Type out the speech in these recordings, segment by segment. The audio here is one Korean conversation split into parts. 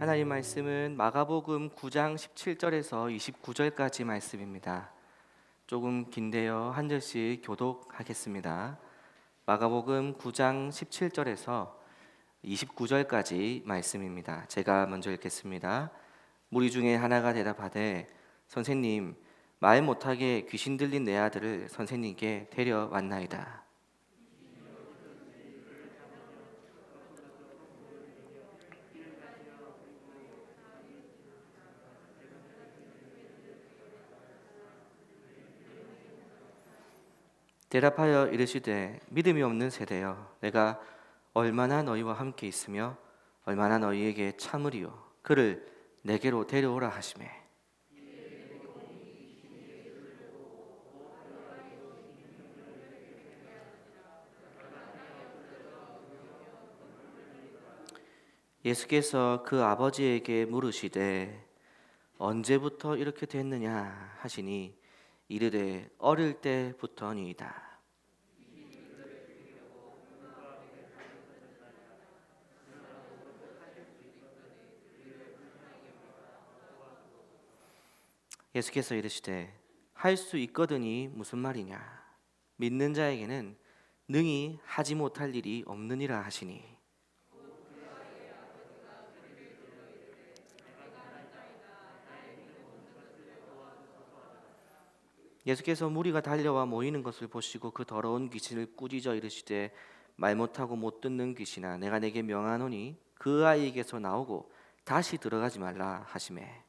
하나님 말씀은 마가복음 9장 17절에서 29절까지 말씀입니다. 조금 긴데요. 한 절씩 교독하겠습니다. 마가복음 9장 17절에서 29절까지 말씀입니다. 제가 먼저 읽겠습니다. 무리 중에 하나가 대답하되 선생님, 말 못하게 귀신 들린 내 아들을 선생님께 데려왔나이다. 대답하여 이르시되 믿음이 없는 세대여, 내가 얼마나 너희와 함께 있으며 얼마나 너희에게 참으리요. 그를 내게로 데려오라 하시매. 예수께서 그 아버지에게 물으시되 언제부터 이렇게 됐느냐 하시니 이르되 어릴 때부터니이다. 예수께서 이르시되 할 수 있거든이 무슨 말이냐. 믿는 자에게는 능히 하지 못할 일이 없느니라 하시니 예수께서 무리가 달려와 모이는 것을 보시고 그 더러운 귀신을 꾸짖어 이르시되 말 못하고 못 듣는 귀신아, 내가 내게 명하노니 그 아이에게서 나오고 다시 들어가지 말라 하시매.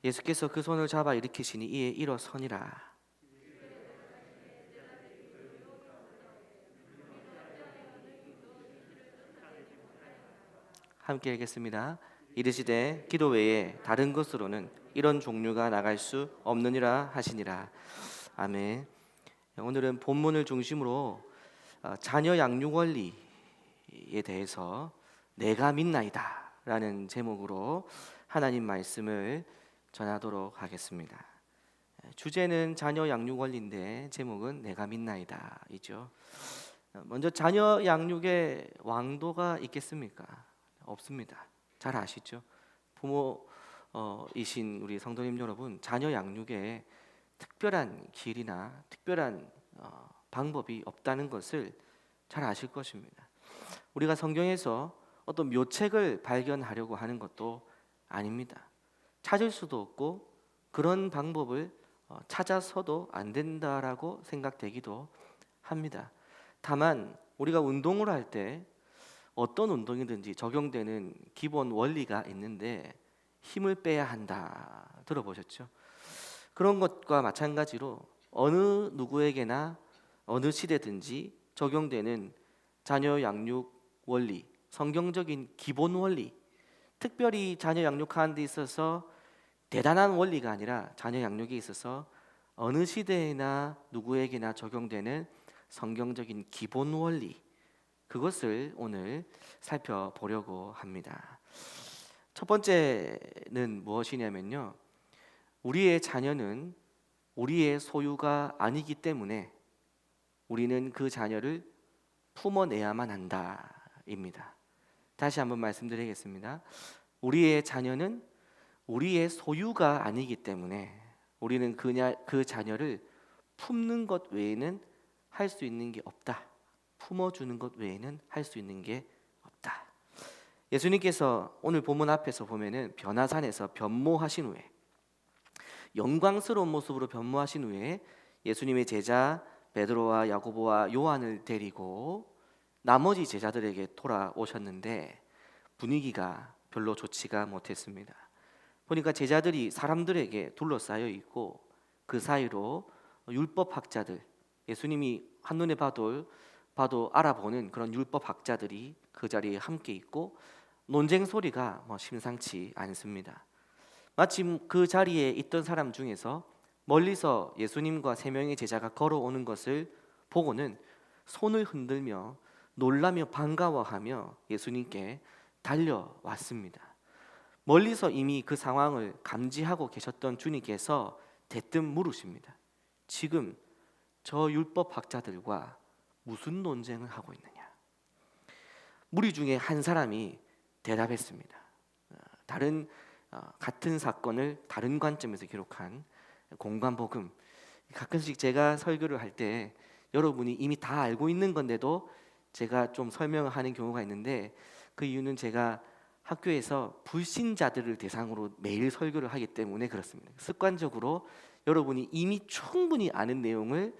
예수께서 그 손을 잡아 일으키시니 이에 일어서니라. 함께 읽겠습니다. 이르시되 기도 외에 다른 것으로는 이런 종류가 나갈 수 없느니라 하시니라. 아멘. 오늘은 본문을 중심으로 자녀 양육 원리에 대해서 내가 믿나이다 라는 제목으로 하나님 말씀을 전하도록 하겠습니다. 주제는 자녀 양육 원리인데 제목은 내가 믿나이다 이죠. 먼저 자녀 양육에 왕도가 있겠습니까? 없습니다. 잘 아시죠? 부모이신 우리 성도님 여러분, 자녀 양육에 특별한 길이나 특별한 방법이 없다는 것을 잘 아실 것입니다. 우리가 성경에서 어떤 묘책을 발견하려고 하는 것도 아닙니다. 찾을 수도 없고 그런 방법을 찾아서도 안 된다라고 생각되기도 합니다. 다만 우리가 운동을 할 때 어떤 운동이든지 적용되는 기본 원리가 있는데 힘을 빼야 한다. 들어보셨죠? 그런 것과 마찬가지로 어느 누구에게나 어느 시대든지 적용되는 자녀 양육 원리, 성경적인 기본 원리, 특별히 자녀 양육하는 데 있어서 대단한 원리가 아니라 자녀 양육에 있어서 어느 시대에나 누구에게나 적용되는 성경적인 기본 원리, 그것을 오늘 살펴보려고 합니다. 첫 번째는 무엇이냐면요, 우리의 자녀는 우리의 소유가 아니기 때문에 우리는 그 자녀를 품어내야만 한다입니다. 다시 한번 말씀드리겠습니다. 우리의 자녀는 우리의 소유가 아니기 때문에 우리는 그 자녀를 품는 것 외에는 할 수 있는 게 없다. 품어주는 것 외에는 할 수 있는 게 없다. 예수님께서 오늘 본문 앞에서 보면은 변화산에서 변모하신 후에, 영광스러운 모습으로 변모하신 후에 예수님의 제자 베드로와 야고보와 요한을 데리고 나머지 제자들에게 돌아오셨는데 분위기가 별로 좋지가 못했습니다. 보니까 제자들이 사람들에게 둘러싸여 있고 그 사이로 율법학자들, 예수님이 한눈에 봐도 알아보는 그런 율법학자들이 그 자리에 함께 있고 논쟁 소리가 심상치 않습니다. 마침 그 자리에 있던 사람 중에서 멀리서 예수님과 세 명의 제자가 걸어오는 것을 보고는 손을 흔들며 놀라며 반가워하며 예수님께 달려왔습니다. 멀리서 이미 그 상황을 감지하고 계셨던 주님께서 대뜸 물으십니다. 지금 저 율법학자들과 무슨 논쟁을 하고 있느냐? 무리 중에 한 사람이 대답했습니다. 다른 같은 사건을 다른 관점에서 기록한 공관복음. 가끔씩 제가 설교를 할 때 여러분이 이미 다 알고 있는 건데도 제가 좀 설명을 하는 경우가 있는데, 그 이유는 제가 학교에서 불신자들을 대상으로 매일 설교를 하기 때문에 그렇습니다. 습관적으로 여러분이 이미 충분히 아는 내용을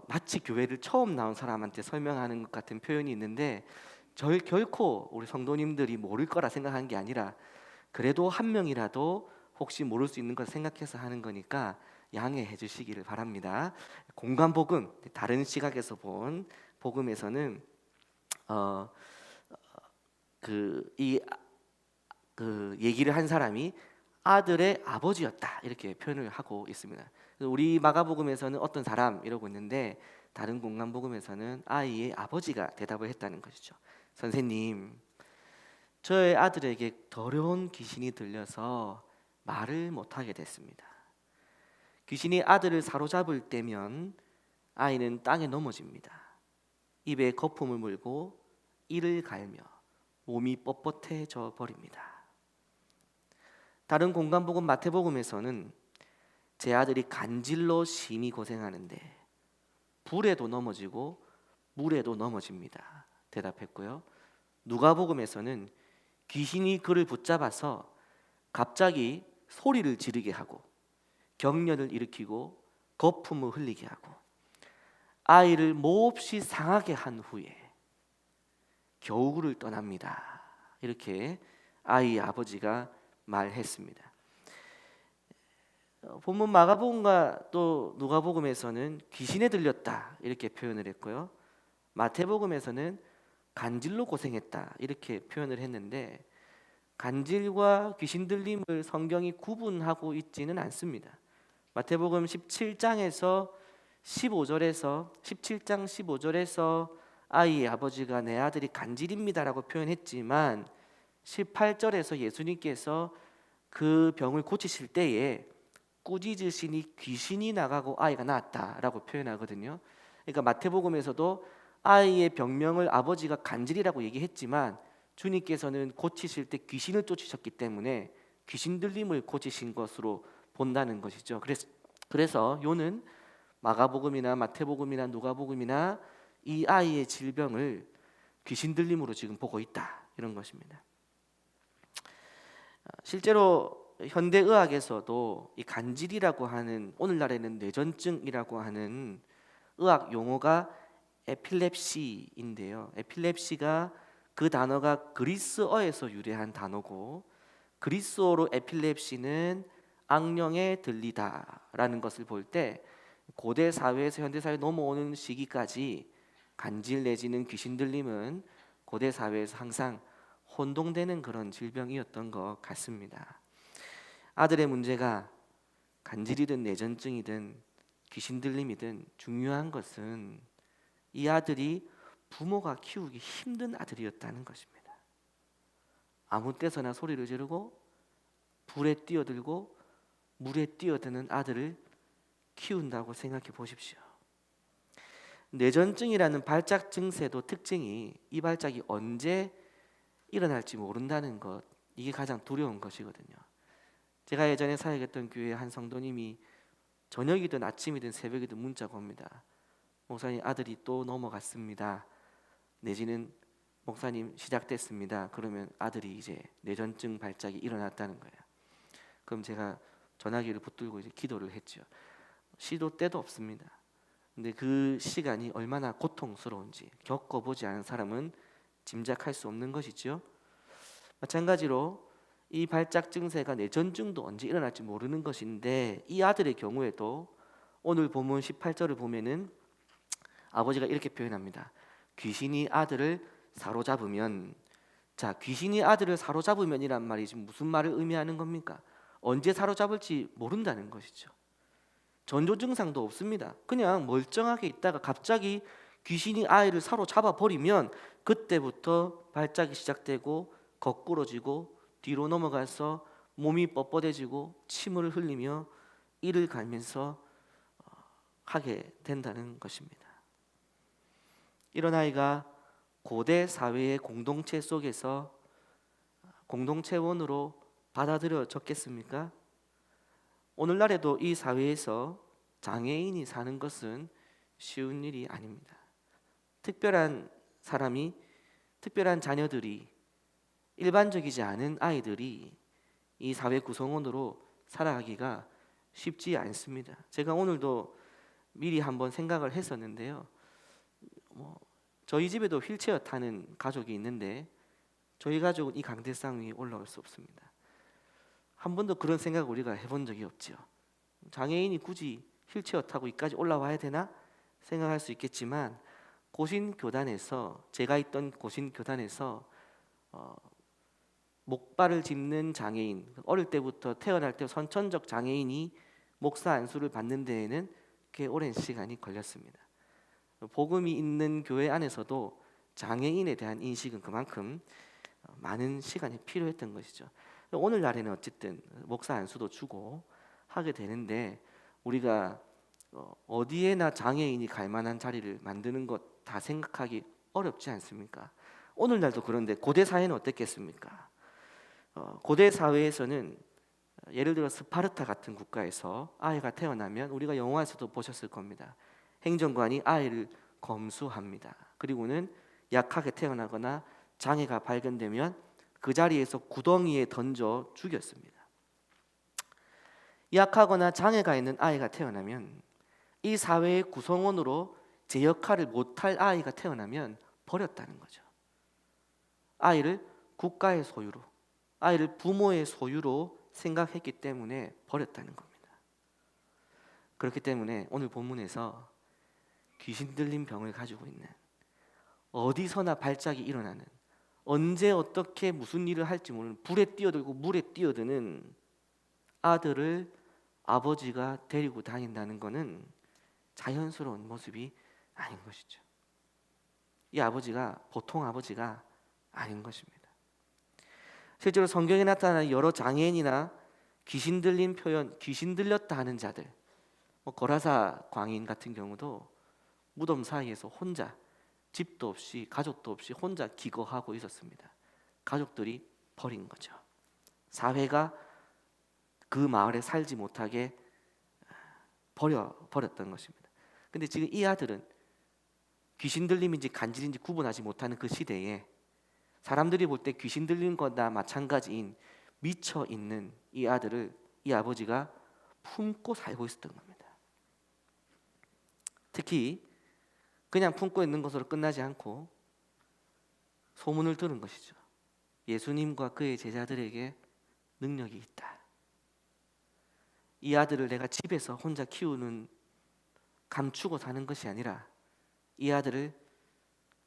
마치 교회를 처음 나온 사람한테 설명하는 것 같은 표현이 있는데, 결코 우리 성도님들이 모를 거라 생각한 게 아니라 그래도 한 명이라도 혹시 모를 수 있는 걸 생각해서 하는 거니까 양해해 주시기를 바랍니다. 공관복음, 다른 시각에서 본 복음에서는 그 얘기를 한 사람이 아들의 아버지였다 이렇게 표현을 하고 있습니다. 우리 마가복음에서는 어떤 사람 이러고 있는데, 다른 공관복음에서는 아이의 아버지가 대답을 했다는 것이죠. 선생님, 저의 아들에게 더러운 귀신이 들려서 말을 못하게 됐습니다. 귀신이 아들을 사로잡을 때면 아이는 땅에 넘어집니다. 입에 거품을 물고 이를 갈며 몸이 뻣뻣해져 버립니다. 다른 공관복음 마태복음에서는 제 아들이 간질로 심히 고생하는데 불에도 넘어지고 물에도 넘어집니다 대답했고요. 누가복음에서는 귀신이 그를 붙잡아서 갑자기 소리를 지르게 하고 경련을 일으키고 거품을 흘리게 하고 아이를 몹시 상하게 한 후에 겨우를 떠납니다. 이렇게 아이의 아버지가 말했습니다. 본문 마가복음과 또 누가복음에서는 귀신에 들렸다 이렇게 표현을 했고요. 마태복음에서는 간질로 고생했다 이렇게 표현을 했는데, 간질과 귀신 들림을 성경이 구분하고 있지는 않습니다. 마태복음 17장에서 17장 15절에서 아이의 아버지가 내 아들이 간질입니다라고 표현했지만 18절에서 예수님께서 그 병을 고치실 때에 꾸짖으시니 귀신이 나가고 아이가 나았다라고 표현하거든요. 그러니까 마태복음에서도 아이의 병명을 아버지가 간질이라고 얘기했지만 주님께서는 고치실 때 귀신을 쫓으셨기 때문에 귀신 들림을 고치신 것으로 본다는 것이죠. 그래서 요는 마가복음이나 마태복음이나 누가복음이나 이 아이의 질병을 귀신 들림으로 지금 보고 있다 이런 것입니다. 실제로 현대의학에서도 이 간질이라고 하는, 오늘날에는 뇌전증이라고 하는 의학 용어가 에필랩시인데요. 에필랩시가 그 단어가 그리스어에서 유래한 단어고, 그리스어로 에필랩시는 악령에 들리다라는 것을 볼 때 고대 사회에서 현대 사회에 넘어오는 시기까지 간질 내지는 귀신 들림은 고대 사회에서 항상 혼동되는 그런 질병이었던 것 같습니다. 아들의 문제가 간질이든 뇌전증이든 귀신 들림이든 중요한 것은 이 아들이 부모가 키우기 힘든 아들이었다는 것입니다. 아무 때서나 소리를 지르고 불에 뛰어들고 물에 뛰어드는 아들을 키운다고 생각해 보십시오. 뇌전증이라는 발작 증세도 특징이 이 발작이 언제 일어날지 모른다는 것, 이게 가장 두려운 것이거든요. 제가 예전에 사역했던 교회 한 성도님이 저녁이든 아침이든 새벽이든 문자가 옵니다. 목사님, 아들이 또 넘어갔습니다. 내지는 목사님 시작됐습니다. 그러면 아들이 이제 뇌전증 발작이 일어났다는 거예요. 그럼 제가 전화기를 붙들고 이제 기도를 했죠. 시도 때도 없습니다. 근데 그 시간이 얼마나 고통스러운지 겪어보지 않은 사람은 짐작할 수 없는 것이죠. 마찬가지로 이 발작 증세가 뇌전증도 언제 일어날지 모르는 것인데, 이 아들의 경우에도 오늘 본문 18절을 보면은 아버지가 이렇게 표현합니다. 귀신이 아들을 사로잡으면, 자, 귀신이 아들을 사로잡으면이란 말이 지금 무슨 말을 의미하는 겁니까? 언제 사로잡을지 모른다는 것이죠. 전조 증상도 없습니다. 그냥 멀쩡하게 있다가 갑자기 귀신이 아이를 사로잡아 버리면 그때부터 발작이 시작되고 거꾸러지고 뒤로 넘어가서 몸이 뻣뻣해지고 침을 흘리며 이를 갈면서 하게 된다는 것입니다. 이런 아이가 고대 사회의 공동체 속에서 공동체원으로 받아들여졌겠습니까? 오늘날에도 이 사회에서 장애인이 사는 것은 쉬운 일이 아닙니다. 특별한 사람이, 특별한 자녀들이, 일반적이지 않은 아이들이 이 사회 구성원으로 살아가기가 쉽지 않습니다. 제가 오늘도 미리 한번 생각을 했었는데요. 저희 집에도 휠체어 타는 가족이 있는데 저희 가족은 이 강대상 위에 올라올 수 없습니다. 한 번도 그런 생각을 우리가 해본 적이 없죠. 장애인이 굳이 휠체어 타고 이까지 올라와야 되나 생각할 수 있겠지만, 고신교단에서, 제가 있던 고신교단에서 목발을 짚는 장애인, 어릴 때부터 태어날 때 선천적 장애인이 목사 안수를 받는 데에는 꽤 오랜 시간이 걸렸습니다. 복음이 있는 교회 안에서도 장애인에 대한 인식은 그만큼 많은 시간이 필요했던 것이죠. 오늘날에는 어쨌든 목사 안수도 주고 하게 되는데, 우리가 어디에나 장애인이 갈 만한 자리를 만드는 것 다 생각하기 어렵지 않습니까? 오늘날도 그런데 고대 사회는 어땠겠습니까? 고대 사회에서는 예를 들어 스파르타 같은 국가에서 아이가 태어나면, 우리가 영화에서도 보셨을 겁니다. 행정관이 아이를 검수합니다. 그리고는 약하게 태어나거나 장애가 발견되면 그 자리에서 구덩이에 던져 죽였습니다. 약하거나 장애가 있는 아이가 태어나면, 이 사회의 구성원으로 제 역할을 못할 아이가 태어나면 버렸다는 거죠. 아이를 국가의 소유로, 아이를 부모의 소유로 생각했기 때문에 버렸다는 겁니다. 그렇기 때문에 오늘 본문에서 귀신 들린 병을 가지고 있는, 어디서나 발작이 일어나는, 언제 어떻게 무슨 일을 할지 모르는, 불에 뛰어들고 물에 뛰어드는 아들을 아버지가 데리고 다닌다는 것은 자연스러운 모습이 아닌 것이죠. 이 아버지가 보통 아버지가 아닌 것입니다. 실제로 성경에 나타나는 여러 장애인이나 귀신 들린 표현, 귀신 들렸다 하는 자들, 거라사 광인 같은 경우도 무덤 사이에서 혼자, 집도 없이 가족도 없이 혼자 기거하고 있었습니다. 가족들이 버린 거죠. 사회가 그 마을에 살지 못하게 버렸던 것입니다. 근데 지금 이 아들은 귀신 들림인지 간질인지 구분하지 못하는 그 시대에, 사람들이 볼 때 귀신 들린 거나 마찬가지인 미쳐 있는 이 아들을 이 아버지가 품고 살고 있었던 겁니다. 특히 그냥 품고 있는 것으로 끝나지 않고 소문을 들은 것이죠. 예수님과 그의 제자들에게 능력이 있다. 이 아들을 내가 집에서 혼자 키우는, 감추고 사는 것이 아니라, 이 아들을,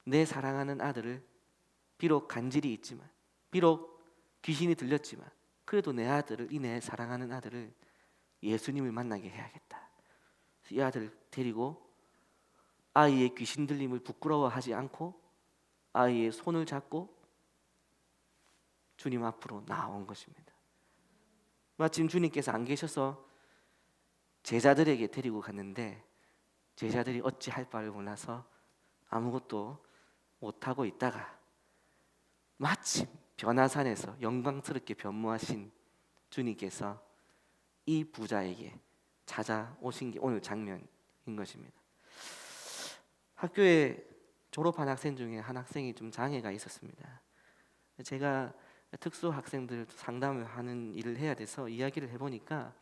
내 사랑하는 아들을, 비록 간질이 있지만, 비록 귀신이 들렸지만, 그래도 내 아들을, 이 내 사랑하는 아들을 예수님을 만나게 해야겠다. 이 아들을 데리고 아이의 귀신 들림을 부끄러워하지 않고 아이의 손을 잡고 주님 앞으로 나온 것입니다. 마침 주님께서 안 계셔서 제자들에게 데리고 갔는데, 제자들이 어찌할 바를 몰라서 아무것도 못하고 있다가 마침 변화산에서 영광스럽게 변모하신 주님께서 이 부자에게 찾아오신 게 오늘 장면인 것입니다. 학교에 졸업한 학생 중에 한 학생이 좀 장애가 있었습니다. 제가 특수 학생들 상담을 하는 일을 해야 돼서 이야기를 해보니까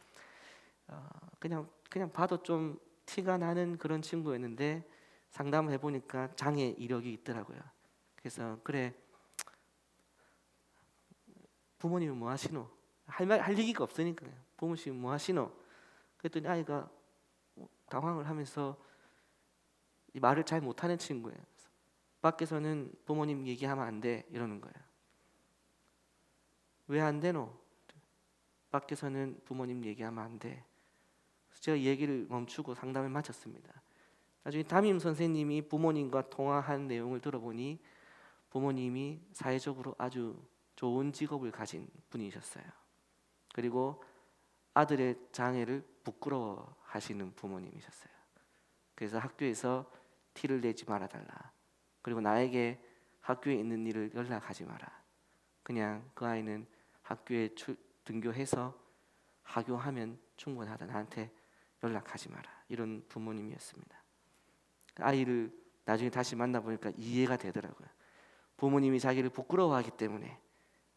그냥 봐도 좀 티가 나는 그런 친구였는데, 상담을 해보니까 장애 이력이 있더라고요. 그래서 그래, 부모님은 뭐 하시노? 할 얘기가 없으니까 부모님은 뭐 하시노? 그랬더니 아이가 당황을 하면서 말을 잘 못하는 친구예요. 밖에서는 부모님 얘기하면 안 돼 이러는 거예요. 왜 안 되노? 밖에서는 부모님 얘기하면 안 돼. 제가 얘기를 멈추고 상담을 마쳤습니다. 나중에 담임 선생님이 부모님과 통화한 내용을 들어보니 부모님이 사회적으로 아주 좋은 직업을 가진 분이셨어요. 그리고 아들의 장애를 부끄러워하시는 부모님이셨어요. 그래서 학교에서 티를 내지 말아달라. 그리고 나에게 학교에 있는 일을 연락하지 마라. 그냥 그 아이는 학교에 등교해서 하교하면 충분하다. 나한테 연락하지 마라. 이런 부모님이었습니다. 아이를 나중에 다시 만나보니까 이해가 되더라고요. 부모님이 자기를 부끄러워하기 때문에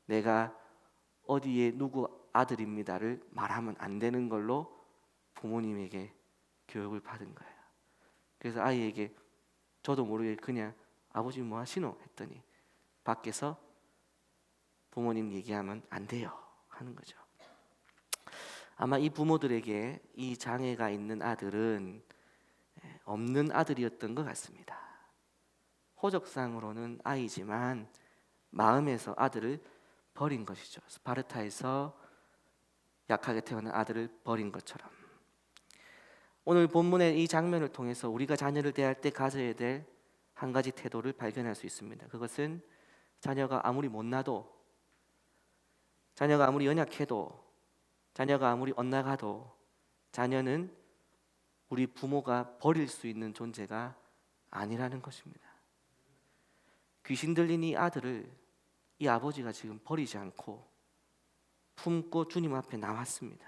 내가 어디에 누구 아들입니다를 말하면 안 되는 걸로 부모님에게 교육을 받은 거예요. 그래서 아이에게 저도 모르게 그냥 아버지 뭐 하시노? 했더니 밖에서 부모님 얘기하면 안 돼요 하는 거죠. 아마 이 부모들에게 이 장애가 있는 아들은 없는 아들이었던 것 같습니다. 호적상으로는 아이지만 마음에서 아들을 버린 것이죠. 스파르타에서 약하게 태어난 아들을 버린 것처럼 오늘 본문의 이 장면을 통해서 우리가 자녀를 대할 때 가져야 될 한 가지 태도를 발견할 수 있습니다. 그것은 자녀가 아무리 못나도, 자녀가 아무리 연약해도, 자녀가 아무리 엇나가도 자녀는 우리 부모가 버릴 수 있는 존재가 아니라는 것입니다. 귀신 들린 이 아들을 이 아버지가 지금 버리지 않고 품고 주님 앞에 나왔습니다.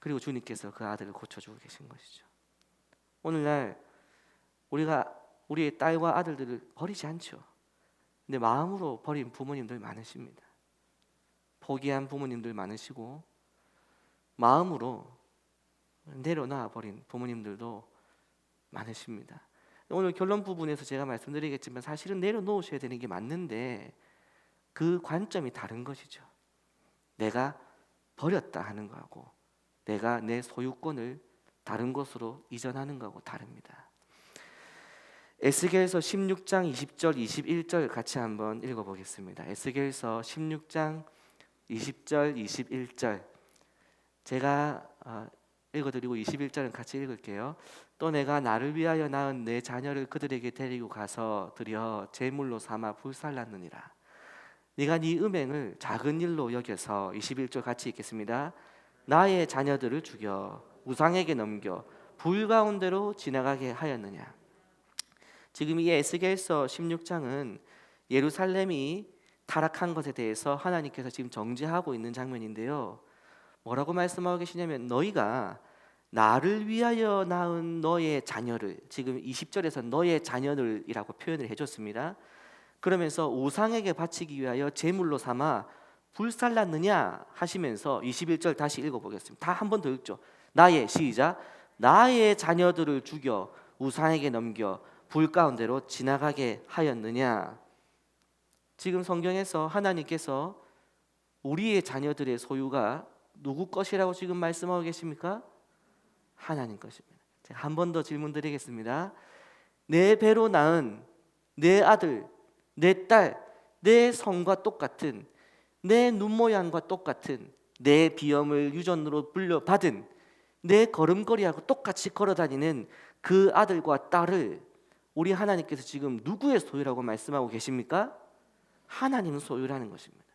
그리고 주님께서 그 아들을 고쳐주고 계신 것이죠. 오늘날 우리가 우리의 딸과 아들들을 버리지 않죠. 근데 마음으로 버린 부모님들 많으십니다. 포기한 부모님들 많으시고 마음으로 내려놔 버린 부모님들도 많으십니다. 오늘 결론 부분에서 제가 말씀드리겠지만 사실은 내려놓으셔야 되는 게 맞는데 그 관점이 다른 것이죠. 내가 버렸다 하는 거하고 내가 내 소유권을 다른 곳으로 이전하는 거하고 다릅니다. 에스겔서 16장 20절 21절 같이 한번 읽어보겠습니다. 에스겔서 16장 20절 21절 제가 읽어드리고 21절은 같이 읽을게요. 또 내가 나를 위하여 낳은 내 자녀를 그들에게 데리고 가서 드려 제물로 삼아 불살랐느니라. 네가 네 음행을 작은 일로 여겨서 21절 같이 읽겠습니다. 나의 자녀들을 죽여 우상에게 넘겨 불 가운데로 지나가게 하였느냐. 지금 이 에스겔서 16장은 예루살렘이 타락한 것에 대해서 하나님께서 지금 정죄하고 있는 장면인데요. 뭐라고 말씀하고 계시냐면 너희가 나를 위하여 낳은 너의 자녀를, 지금 20절에서 너의 자녀들이라고 표현을 해줬습니다. 그러면서 우상에게 바치기 위하여 제물로 삼아 불살랐느냐 하시면서 21절 다시 읽어보겠습니다. 다 한 번 더 읽죠. 나의, 시작, 나의 자녀들을 죽여 우상에게 넘겨 불 가운데로 지나가게 하였느냐. 지금 성경에서 하나님께서 우리의 자녀들의 소유가 누구 것이라고 지금 말씀하고 계십니까? 하나님 것입니다. 제가 한 번 더 질문 드리겠습니다. 내 배로 낳은 내 아들, 내 딸, 내 성과 똑같은, 내 눈 모양과 똑같은, 내 비염을 유전으로 물려받은, 내 걸음걸이하고 똑같이 걸어다니는 그 아들과 딸을 우리 하나님께서 지금 누구의 소유라고 말씀하고 계십니까? 하나님 소유라는 것입니다.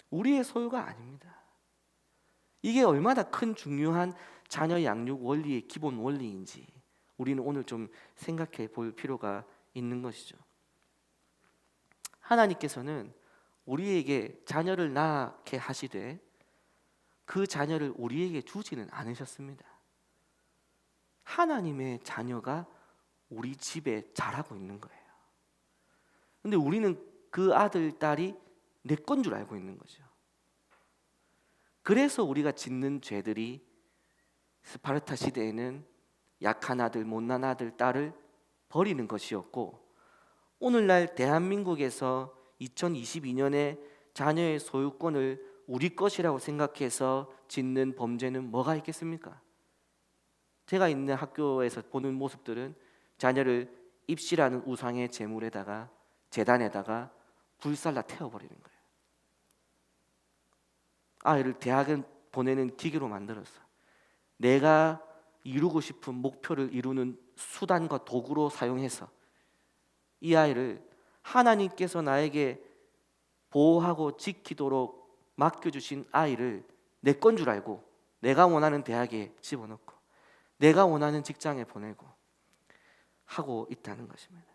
우리의 소유가 아닙니다. 이게 얼마나 큰 중요한 자녀 양육 원리의 기본 원리인지 우리는 오늘 좀 생각해 볼 필요가 있는 것이죠. 하나님께서는 우리에게 자녀를 낳게 하시되 그 자녀를 우리에게 주지는 않으셨습니다. 하나님의 자녀가 우리 집에 자라고 있는 거예요. 근데 우리는 그 아들, 딸이 내 건 줄 알고 있는 거죠. 그래서 우리가 짓는 죄들이 스파르타 시대에는 약한 아들, 못난 아들, 딸을 버리는 것이었고 오늘날 대한민국에서 2022년에 자녀의 소유권을 우리 것이라고 생각해서 짓는 범죄는 뭐가 있겠습니까? 제가 있는 학교에서 보는 모습들은 자녀를 입시라는 우상의 제물에다가 제단에다가 불살라 태워버리는 거예요. 아이를 대학에 보내는 기계로 만들었어. 내가 이루고 싶은 목표를 이루는 수단과 도구로 사용해서 이 아이를 하나님께서 나에게 보호하고 지키도록 맡겨주신 아이를 내 건 줄 알고 내가 원하는 대학에 집어넣고 내가 원하는 직장에 보내고 하고 있다는 것입니다.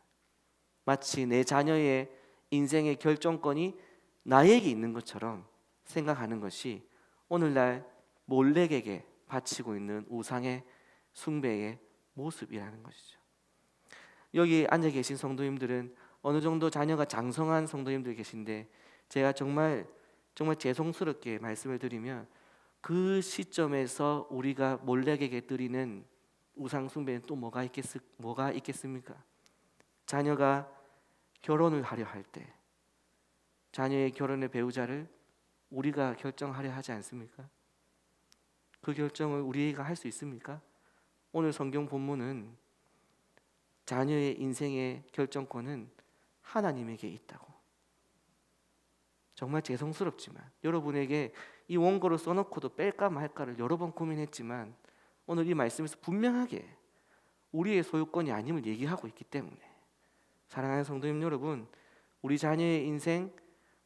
마치 내 자녀의 인생의 결정권이 나에게 있는 것처럼 생각하는 것이 오늘날 몰렉에게 바치고 있는 우상의 숭배의 모습이라는 것이죠. 여기 앉아 계신 성도님들은 어느 정도 자녀가 장성한 성도님들 계신데, 제가 정말 죄송스럽게 말씀을 드리면 그 시점에서 우리가 몰렉에게 드리는 우상 숭배는 또 뭐가 있겠습니까? 자녀가 결혼을 하려 할 때 자녀의 결혼의 배우자를 우리가 결정하려 하지 않습니까? 그 결정을 우리가 할 수 있습니까? 오늘 성경 본문은 자녀의 인생의 결정권은 하나님에게 있다고. 정말 죄송스럽지만 여러분에게 이 원고를 써놓고도 뺄까 말까를 여러 번 고민했지만 오늘 이 말씀에서 분명하게 우리의 소유권이 아님을 얘기하고 있기 때문에, 사랑하는 성도님 여러분, 우리 자녀의 인생,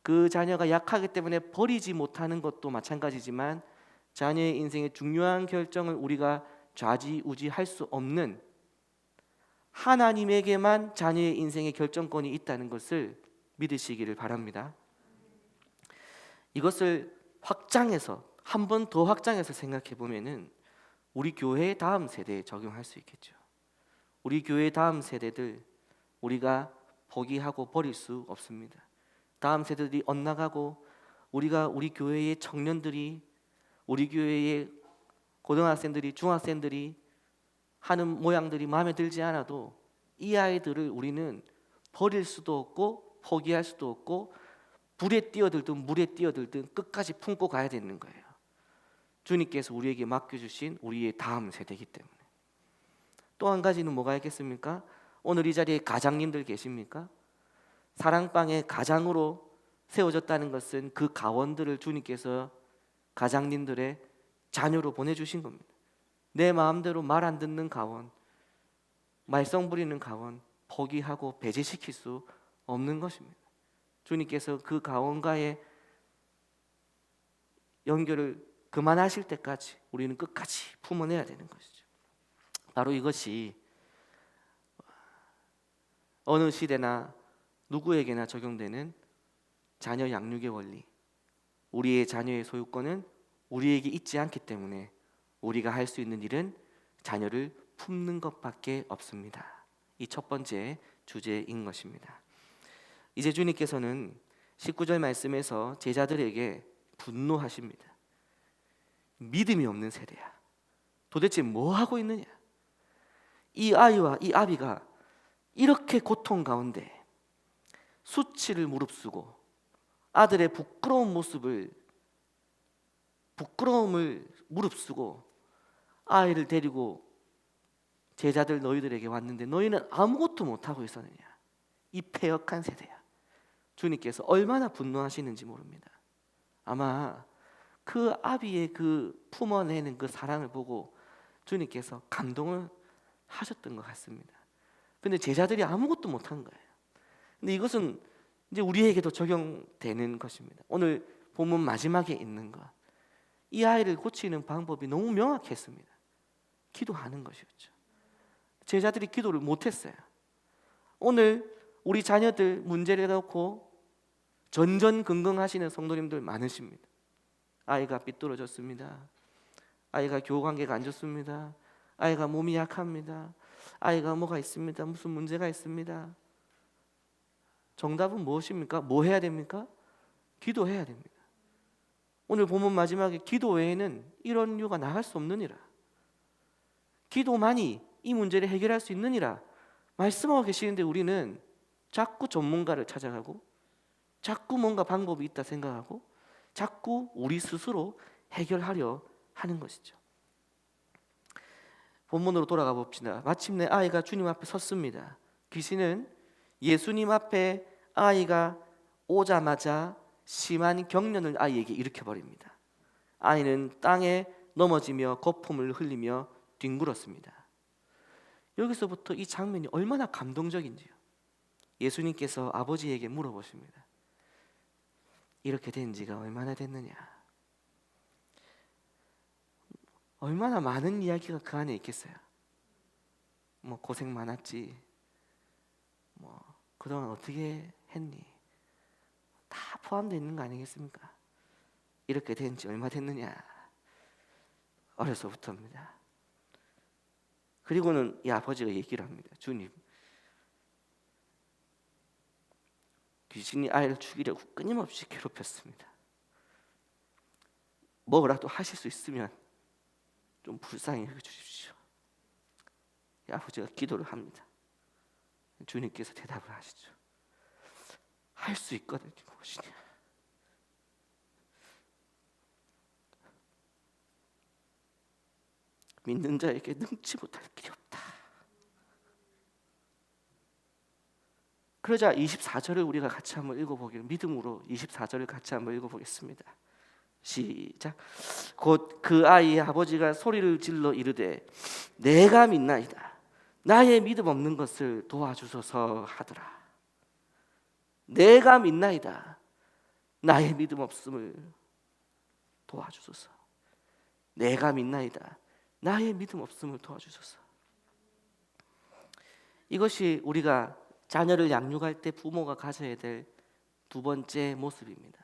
그 자녀가 약하기 때문에 버리지 못하는 것도 마찬가지지만 자녀의 인생의 중요한 결정을 우리가 좌지우지할 수 없는 하나님에게만 자녀의 인생의 결정권이 있다는 것을 믿으시기를 바랍니다. 이것을 확장해서 한 번 더 확장해서 생각해 보면은 우리 교회의 다음 세대에 적용할 수 있겠죠. 우리 교회의 다음 세대들 우리가 포기하고 버릴 수 없습니다. 다음 세대들이 엇나가고 우리 교회의 청년들이, 우리 교회의 고등학생들이, 중학생들이 하는 모양들이 마음에 들지 않아도 이 아이들을 우리는 버릴 수도 없고 포기할 수도 없고 불에 뛰어들든 물에 뛰어들든 끝까지 품고 가야 되는 거예요. 주님께서 우리에게 맡겨주신 우리의 다음 세대이기 때문에. 또 한 가지는 뭐가 있겠습니까? 오늘 이 자리에 가장님들 계십니까? 사랑방의 가장으로 세워졌다는 것은 그 가원들을 주님께서 가장님들의 자녀로 보내주신 겁니다. 내 마음대로 말 안 듣는 가원, 말썽 부리는 가원 포기하고 배제시킬 수 없는 것입니다. 주님께서 그 가원과의 연결을 그만하실 때까지 우리는 끝까지 품어내야 되는 것이죠. 바로 이것이 어느 시대나 누구에게나 적용되는 자녀 양육의 원리. 우리의 자녀의 소유권은 우리에게 있지 않기 때문에 우리가 할 수 있는 일은 자녀를 품는 것밖에 없습니다. 이 첫 번째 주제인 것입니다. 이제 주님께서는 19절 말씀에서 제자들에게 분노하십니다. 믿음이 없는 세대야. 도대체 뭐 하고 있느냐? 이 아이와 이 아비가 이렇게 고통 가운데 수치를 무릅쓰고 아들의 부끄러움을 무릅쓰고 아이를 데리고 제자들 너희들에게 왔는데 너희는 아무것도 못하고 있었느냐? 이 패역한 세대야. 주님께서 얼마나 분노하시는지 모릅니다. 아마 그 아비의 그 품어내는 그 사랑을 보고 주님께서 감동을 하셨던 것 같습니다. 근데 제자들이 아무것도 못한 거예요. 근데 이것은 이제 우리에게도 적용되는 것입니다. 오늘 본문 마지막에 있는 것, 이 아이를 고치는 방법이 너무 명확했습니다. 기도하는 것이었죠. 제자들이 기도를 못했어요. 오늘 우리 자녀들 문제를 놓고 전전긍긍하시는 성도님들 많으십니다. 아이가 삐뚤어졌습니다. 아이가 교우관계가 안 좋습니다. 아이가 몸이 약합니다. 아이가 뭐가 있습니다. 무슨 문제가 있습니다. 정답은 무엇입니까? 뭐 해야 됩니까? 기도해야 됩니다. 오늘 본문 마지막에 기도 외에는 이런 이유가 나갈 수 없느니라, 기도만이 이 문제를 해결할 수 있느니라 말씀하고 계시는데 우리는 자꾸 전문가를 찾아가고 자꾸 뭔가 방법이 있다 생각하고 자꾸 우리 스스로 해결하려 하는 것이죠. 본문으로 돌아가 봅시다. 마침내 아이가 주님 앞에 섰습니다. 귀신은 예수님 앞에 아이가 오자마자 심한 경련을 아이에게 일으켜버립니다. 아이는 땅에 넘어지며 거품을 흘리며 뒹굴었습니다. 여기서부터 이 장면이 얼마나 감동적인지요. 예수님께서 아버지에게 물어보십니다. 이렇게 된 지가 얼마나 됐느냐? 얼마나 많은 이야기가 그 안에 있겠어요. 뭐 고생 많았지, 뭐 그동안 어떻게 했니, 다 포함되어 있는 거 아니겠습니까? 이렇게 된 지 얼마 됐느냐, 어려서부터입니다. 그리고는 이 아버지가 얘기를 합니다. 주님, 귀신이 아이를 죽이려고 끊임없이 괴롭혔습니다. 뭐라도 하실 수 있으면 좀 불쌍히 여겨주십시오. 이 아버지가 기도를 합니다. 주님께서 대답을 하시죠. 할 수 있거든요. 무엇이냐, 믿는 자에게 능치 못할 길이 없다. 그러자 24절을 우리가 같이 한번 읽어보기를, 믿음으로 24절을 같이 한번 읽어보겠습니다. 시작. 곧 그 아이의 아버지가 소리를 질러 이르되 내가 믿나이다, 나의 믿음 없는 것을 도와주소서 하더라. 내가 믿나이다, 나의 믿음 없음을 도와주소서. 내가 믿나이다, 나의 믿음 없음을 도와주소서. 이것이 우리가 자녀를 양육할 때 부모가 가져야 될 두 번째 모습입니다.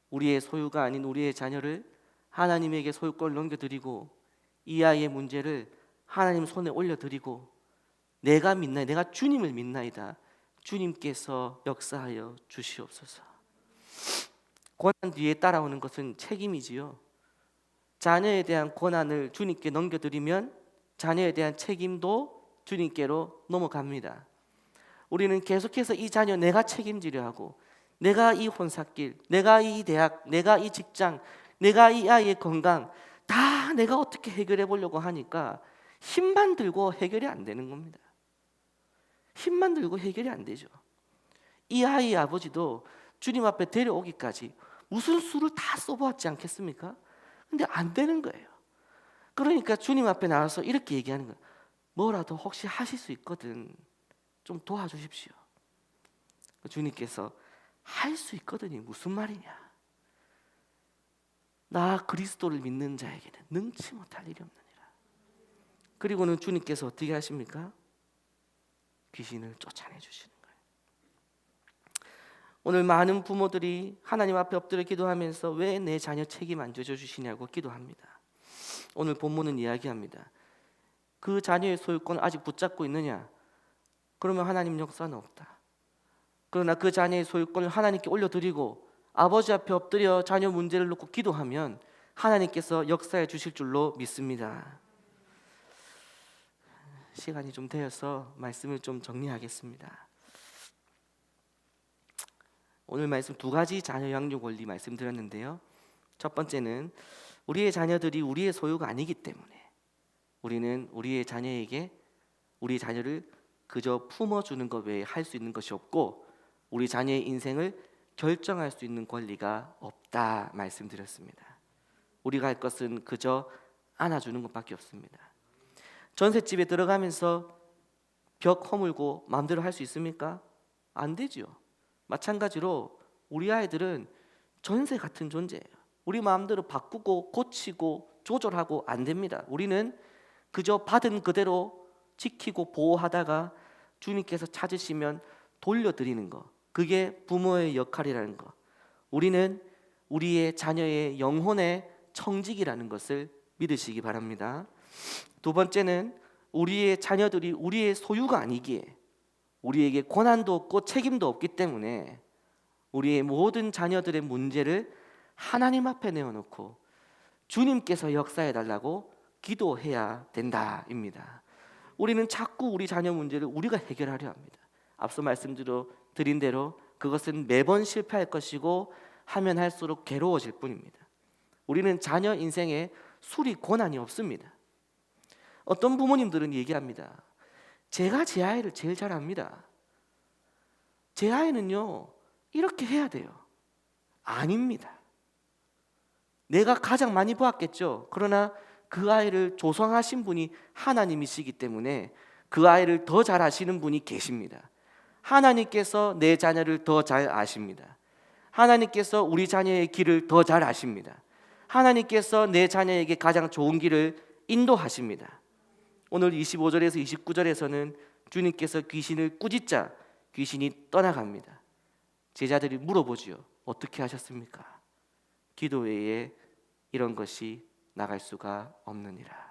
우리의 소유가 아닌 우리의 자녀를 하나님에게 소유권을 넘겨드리고 이 아이의 문제를 하나님 손에 올려드리고 내가 믿나이다, 내가 주님을 믿나이다, 주님께서 역사하여 주시옵소서. 권한 뒤에 따라오는 것은 책임이지요. 자녀에 대한 권한을 주님께 넘겨드리면 자녀에 대한 책임도 주님께로 넘어갑니다. 우리는 계속해서 이 자녀 내가 책임지려 하고, 내가 이 혼사길, 내가 이 대학, 내가 이 직장, 내가 이 아이의 건강 다 내가 어떻게 해결해 보려고 하니까 힘만 들고 해결이 안 되는 겁니다. 힘만 들고 해결이 안 되죠. 이 아이의 아버지도 주님 앞에 데려오기까지 무슨 수를 다 써보았지 않겠습니까? 근데 안 되는 거예요. 그러니까 주님 앞에 나와서 이렇게 얘기하는 거예요. 뭐라도 혹시 하실 수 있거든 좀 도와주십시오. 주님께서 할 수 있거든이 무슨 말이냐, 나 그리스도를 믿는 자에게는 능치 못할 일이 없느니라. 그리고는 주님께서 어떻게 하십니까? 귀신을 쫓아내 주시는 거예요. 오늘 많은 부모들이 하나님 앞에 엎드려 기도하면서 왜 내 자녀 책임 안 져주시냐고 기도합니다. 오늘 본문은 이야기합니다. 그 자녀의 소유권을 아직 붙잡고 있느냐? 그러면 하나님 역사는 없다. 그러나 그 자녀의 소유권을 하나님께 올려드리고 아버지 앞에 엎드려 자녀 문제를 놓고 기도하면 하나님께서 역사해 주실 줄로 믿습니다. 시간이 좀 되어서 말씀을 좀 정리하겠습니다. 오늘 말씀 두 가지 자녀 양육 원리 말씀드렸는데요. 첫 번째는 우리의 자녀들이 우리의 소유가 아니기 때문에 우리는 우리의 자녀에게 우리 자녀를 그저 품어주는 것 외에 할 수 있는 것이 없고 우리 자녀의 인생을 결정할 수 있는 권리가 없다 말씀드렸습니다. 우리가 할 것은 그저 안아주는 것밖에 없습니다. 전셋집에 들어가면서 벽 허물고 마음대로 할 수 있습니까? 안 되죠. 마찬가지로 우리 아이들은 전세 같은 존재예요. 우리 마음대로 바꾸고 고치고 조절하고 안 됩니다. 우리는 그저 받은 그대로 지키고 보호하다가 주님께서 찾으시면 돌려드리는 거, 그게 부모의 역할이라는 거. 우리는 우리의 자녀의 영혼의 청직이라는 것을 믿으시기 바랍니다. 두 번째는 우리의 자녀들이 우리의 소유가 아니기에 우리에게 권한도 없고 책임도 없기 때문에 우리의 모든 자녀들의 문제를 하나님 앞에 내어놓고 주님께서 역사해 달라고 기도해야 된다입니다. 우리는 자꾸 우리 자녀 문제를 우리가 해결하려 합니다. 앞서 말씀드린 대로 그것은 매번 실패할 것이고 하면 할수록 괴로워질 뿐입니다. 우리는 자녀 인생에 수리 권한이 없습니다. 어떤 부모님들은 얘기합니다. 제가 제 아이를 제일 잘 압니다. 제 아이는요 이렇게 해야 돼요. 아닙니다. 내가 가장 많이 보았겠죠. 그러나 그 아이를 조성하신 분이 하나님이시기 때문에 그 아이를 더 잘 아시는 분이 계십니다. 하나님께서 내 자녀를 더 잘 아십니다. 하나님께서 우리 자녀의 길을 더 잘 아십니다. 하나님께서 내 자녀에게 가장 좋은 길을 인도하십니다. 오늘 25절에서 29절에서는 주님께서 귀신을 꾸짖자 귀신이 떠나갑니다. 제자들이 물어보지요. 어떻게 하셨습니까? 기도 외에 이런 것이 나갈 수가 없느니라.